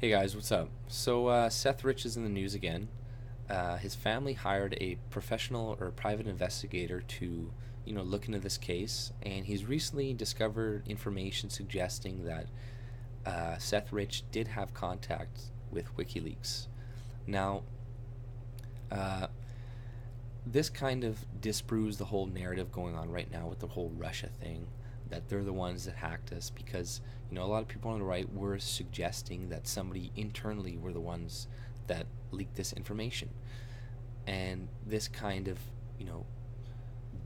Hey guys, what's up? Seth Rich is in the news again. His family hired a professional or private investigator to, look into this case, and he's recently discovered information suggesting that Seth Rich did have contact with WikiLeaks. Now, uh, this kind of disproves the whole narrative going on right now with the whole Russia thing, that they're the ones that hacked us because, a lot of people on the right were suggesting that somebody internally were the ones that leaked this information. And this kind of, you know,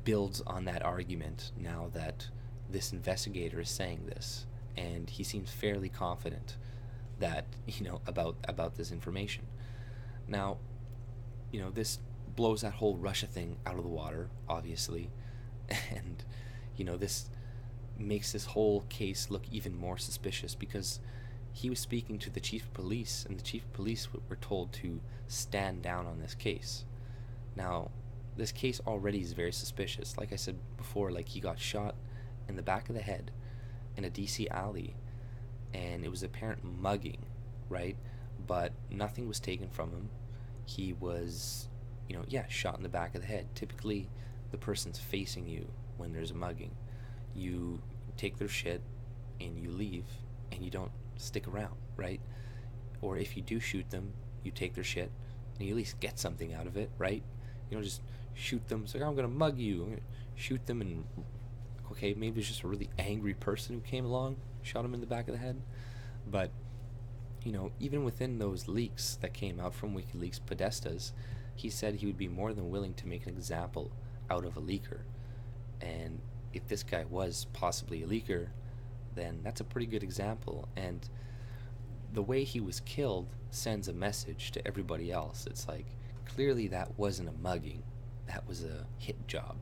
builds on that argument now that this investigator is saying this, and he seems fairly confident that, about this information. Now, this blows that whole Russia thing out of the water, obviously, and this makes this whole case look even more suspicious because he was speaking to the chief of police, and the chief of police were told to stand down on this case. Now, this case already is very suspicious. Like I said before, like he got shot in the back of the head in a DC alley, and it was apparent mugging, right? But nothing was taken from him. He was, shot in the back of the head. Typically, the person's facing you when there's a mugging. You take their shit and you leave, and you don't stick around, right? Or if you do shoot them, you take their shit and you at least get something out of it, right? You don't just shoot them. It's like, oh, I'm gonna mug you. I'm gonna shoot them, and okay, maybe it's just a really angry person who came along, shot him in the back of the head. But even within those leaks that came out from WikiLeaks Podesta's, he said he would be more than willing to make an example out of a leaker. And if this guy was possibly a leaker, then that's a pretty good example. And the way he was killed sends a message to everybody else. It's like, clearly that wasn't a mugging, that was a hit job.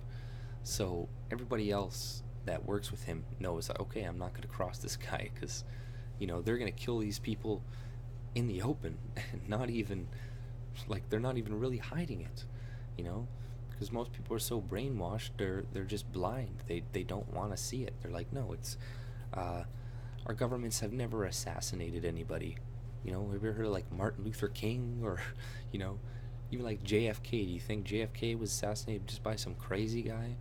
So everybody else that works with him knows, okay, I'm not going to cross this guy because, they're going to kill these people in the open and not even, like, they're not even really hiding it, because most people are so brainwashed, they're just blind. They don't want to see it. They're like, no, it's our governments have never assassinated anybody. Have you ever heard of like Martin Luther King or even like JFK? Do you think JFK was assassinated just by some crazy guy?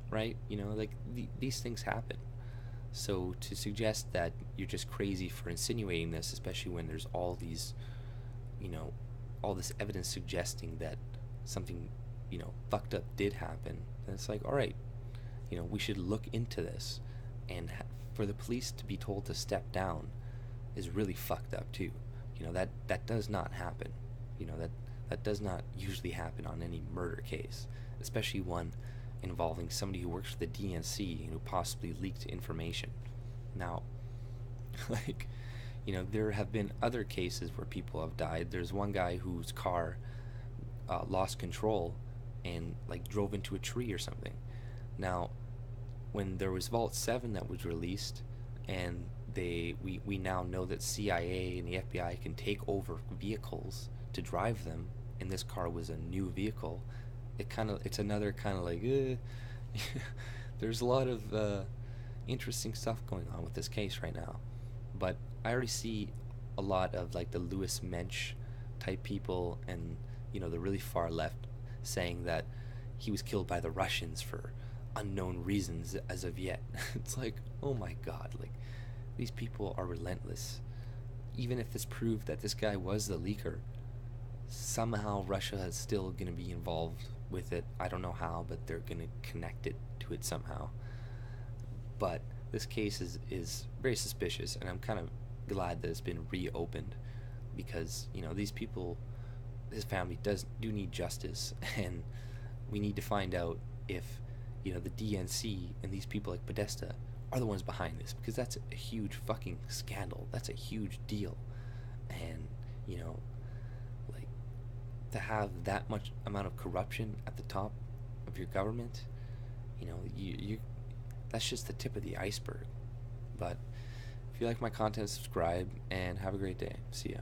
Right? These things happen. So to suggest that you're just crazy for insinuating this, especially when there's all these, all this evidence suggesting that something, fucked up did happen, then it's like, all right, we should look into this. And for the police to be told to step down is really fucked up too. That does not happen. That does not usually happen on any murder case, especially one involving somebody who works for the DNC and who possibly leaked information. Now, like, there have been other cases where people have died. There's one guy whose car lost control and like drove into a tree or something. Now, when there was Vault 7 that was released, and we now know that CIA and the FBI can take over vehicles to drive them, and this car was a new vehicle, it's another kind of like there's a lot of interesting stuff going on with this case right now. But I already see a lot of like the Louis Mensch type people and the really far left saying that he was killed by the Russians for unknown reasons as of yet. It's like, oh my god, like, these people are relentless. Even if it's proved that this guy was the leaker, somehow Russia is still going to be involved with it. I don't know how, but they're going to connect it to it somehow. But this case is very suspicious, and I'm kind of glad that it's been reopened because, these people, his family do need justice, and we need to find out if, the DNC and these people like Podesta are the ones behind this, because that's a huge fucking scandal. That's a huge deal. And, like, to have that much amount of corruption at the top of your government, you that's just the tip of the iceberg. But if you like my content, subscribe and have a great day. See ya.